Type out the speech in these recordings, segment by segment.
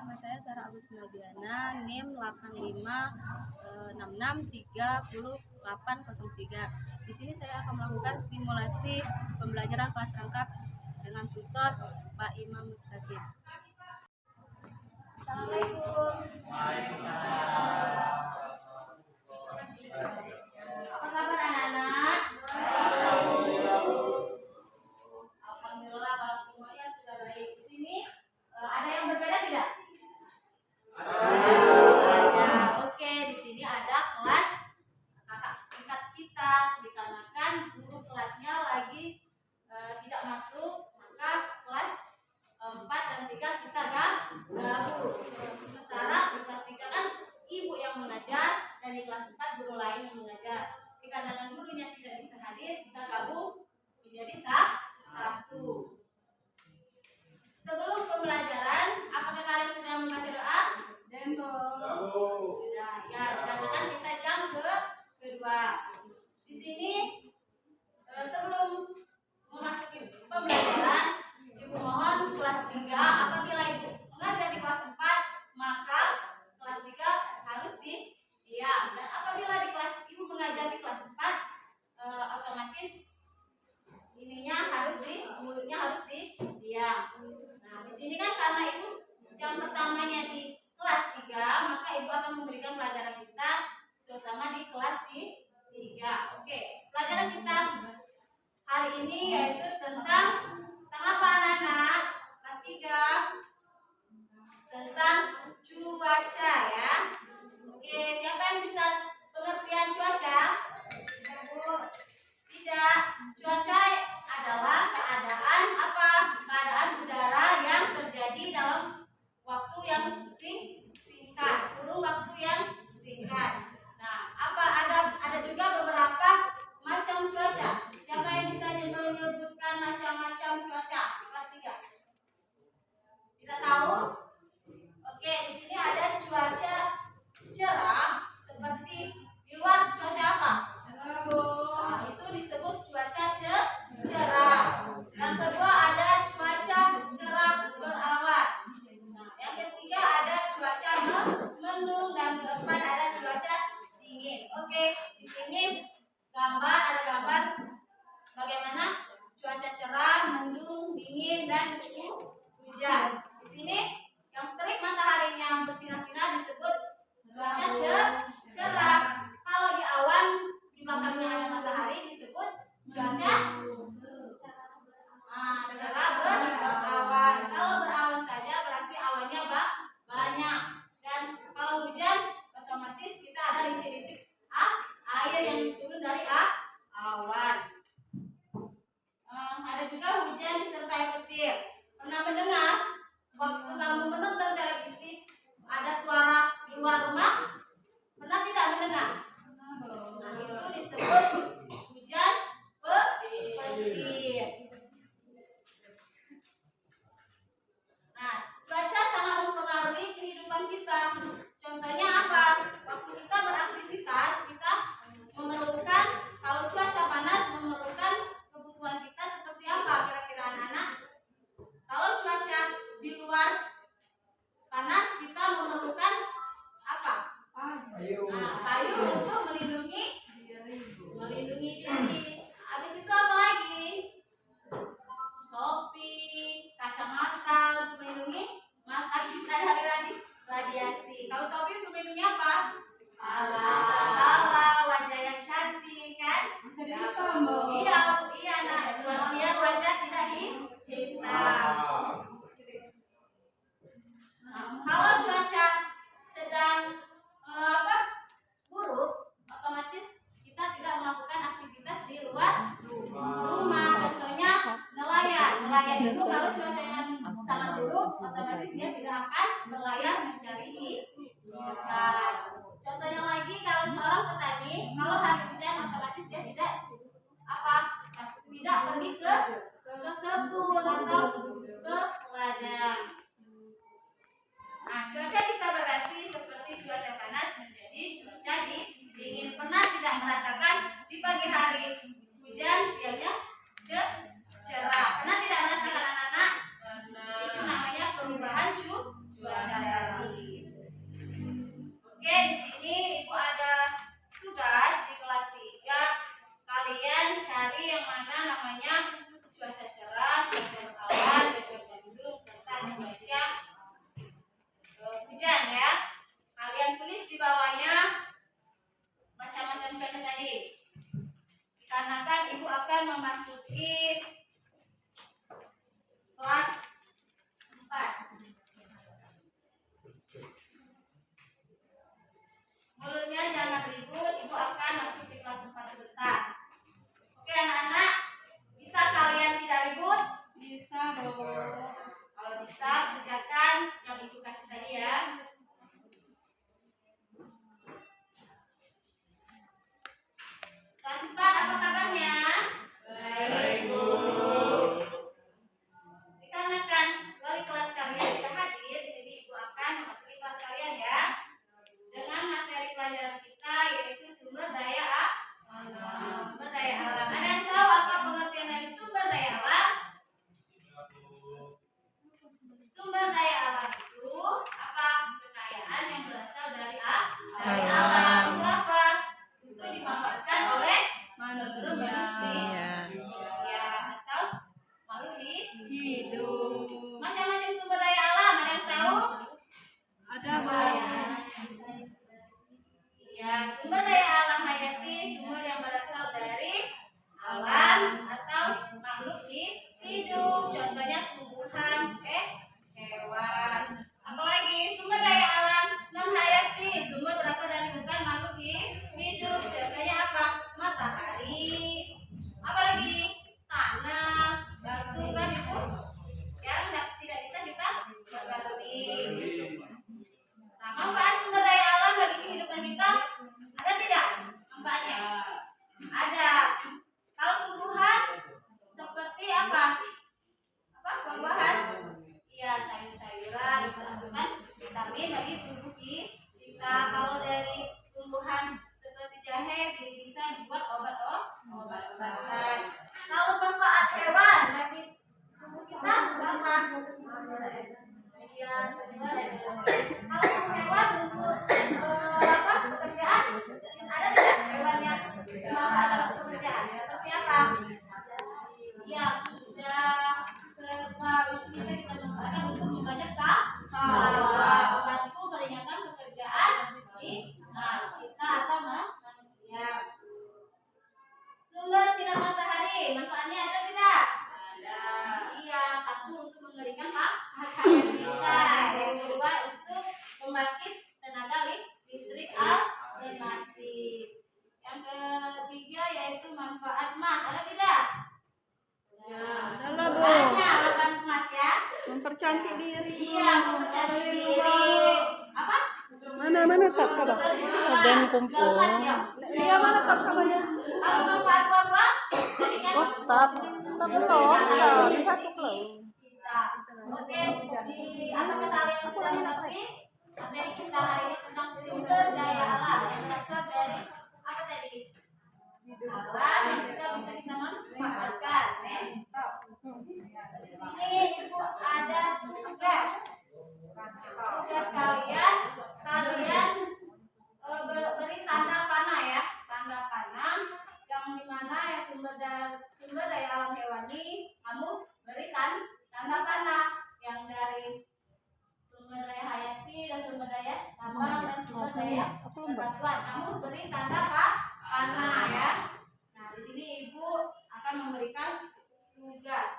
nama saya Sarah Agus Meldiana, NIM 8566300803. Di sini saya akan melakukan stimulasi pembelajaran kelas rangkap dengan tutor Pak Imam Mustaqim. Assalamualaikum. Apa kabar anak-anak? Alhamdulillah kalau semuanya sudah baik. Di sini ada yang berbeda tidak? Ada. Oke, di sini ada kelas kakak tingkat kita, dikarenakan guru kelasnya lagi tidak masuk, maka kelas 4 dan 3 kita gabung. Sementara di kelas 3 kan ibu yang mengajar dan di kelas 4 guru lain yang mengajar. Dikarenakan gurunya tidak bisa hadir, kita gabung menjadi satu. Sebelum pembelajaran, apakah kalian sudah membaca doa? Sudah. Ya, dikarenakan kita jam kedua. Di sini sebelum memasuki pembelajaran, ibu mohon kelas 3 apabila ibu mengajar di kelas 4, maka kelas 3 harus diam. Dan apabila di kelas ibu mengajar di kelas 4, otomatis mulutnya harus diam. Nah, di sini kan karena ibu yang pertamanya di kelas 3, maka ibu akan memberikan pelajaran kita terutama di kelas 3. Oke, pelajaran kita hari ini yaitu tentang apa anak-anak? Kelas 3 tentang cuaca ya. Oke, siapa yang bisa pengertian cuaca? Tidak. Cuaca adalah keadaan apa? Keadaan udara yang terjadi dalam waktu yang singkat, kurun waktu yang singkat. Nah, ada juga beberapa macam cuaca. Siapa yang bisa menyebutkan macam-macam cuaca di kelas 3? Tidak tahu? Oke, di sini ada cuaca cerah seperti di luar cuaca apa? Nah, itu disebut cuaca cerah. Yang kedua ada cuaca cerah berawan. Nah, yang ketiga ada cuaca mendung dan keempat ada cuaca dingin. Oke, di sini ada gambar bagaimana cuaca cerah, mendung, dingin dan hujan. Di sini yang terik mataharinya yang bersinar-sinar disebut cuaca cerah. Kalau di awan di belakangnya ada matahari disebut cuaca cerah berawan. Kalau berawan saja berarti awannya banyak. Dan kalau hujan otomatis kita ada rintik-rintik air yang turun dari awan. Ada juga hujan disertai petir. Pernah mendengar waktu kamu menonton televisi ada suara di luar rumah? Pernah tidak mendengar? Nah, itu disebut hujan petir. Nah, cuaca sangat mempengaruhi kehidupan kita. Contohnya apa? Waktu kita beraktivitas, kita memerlukan, kalau cuaca panas memerlukan kebutuhan kita seperti apa kira-kira anak-anak? Kalau cuaca di luar panas, kita memerlukan apa? Payung untuk melindungi diri. Habis itu apa lagi? Topi, kacamata untuk melindungi mata kita dari radiasi. Kalau topi untuk melindungi apa? Kepala, wajah yang cantik kan? Iya, nah, biar wajah tidak hitam. Kalau cuaca sedang buruk, otomatis kita tidak melakukan aktivitas di luar rumah. Contohnya nelayan itu kalau cuacanya sangat buruk, otomatis dia tidak akan berlayar mencari ikan. Contohnya lagi kalau seorang petani, kalau hari hujan otomatis dia tidak pergi ke kebun atau ke ladang. Nah, cuaca bisa berganti seperti cuaca panas menjadi cuaca dingin. Pernah tidak merasakan di pagi hari hujan, siangnya cerah? Pernah tidak merasakan anak-anak? Itu namanya perubahan cuaca. diri. Iya, mempercayai diri. Apa? Mana tak kabar? Ada kumpul. Iya, mana tak kabarnya? Apa manfaat buah-buah? Tadi kan Oh, tak belum. Ya, bisa tuh belum. kita. Oke, apakah kalian sudah mengerti materi kita hari ini tentang sumber daya alam yang berasal dari apa tadi? Alam yang bisa kita manfaatkan. Di sini ibu ada tugas. Tugas kalian beri tanda panah ya, tanda panah yang dimana ya sumber daya alam hewani kamu berikan tanda panah yang dari sumber daya hayati dan sumber daya tambang dan sumber daya batuan kamu beri tanda panah ya. Nah di sini ibu akan memberikan tugas.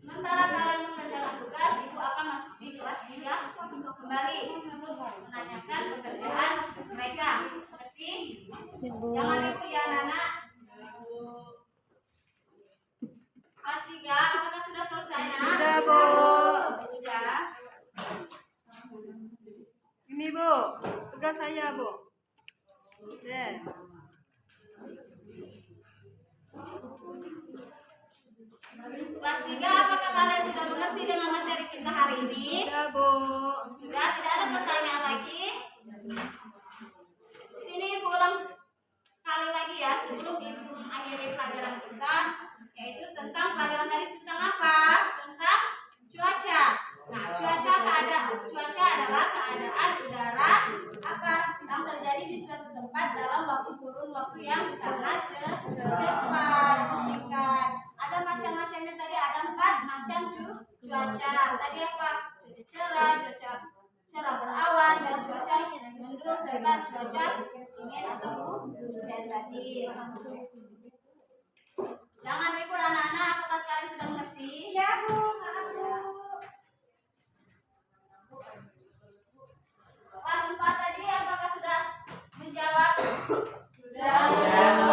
Sementara kalian mengerjakan tugas, ibu akan masuk di kelas 3 kembali untuk menanyakan pekerjaan mereka. Mengerti? Jangan ibu ya anak-anak. Kelas 3, apakah sudah selesai nak? Sudah, Bu. Sudah. Ini, Bu. Tugas saya, Bu. Ya. Kelas 3, apakah kalian sudah mengerti dengan materi kita hari ini? Sudah, Bu. Sudah, tidak ada pertanyaan lagi. Di sini ibu ulang sekali lagi ya sebelum ibu mengakhiri pelajaran kita, yaitu tentang pelajaran tadi tentang apa? Tentang cuaca. Nah, cuaca adalah keadaan udara apa yang terjadi di suatu tempat dalam kurun waktu yang sangat cepat atau singkat. Ada macam-macamnya tadi, ada 4 macam cuaca. Tadi apa? Cuaca cerah berawan dan cuaca mendung serta cuaca dingin atau hujan tadi. Jangan ribut anak-anak, apakah kalian sudah mengerti? Ya Bu, Kelas 4 tadi apakah sudah menjawab? Sudah.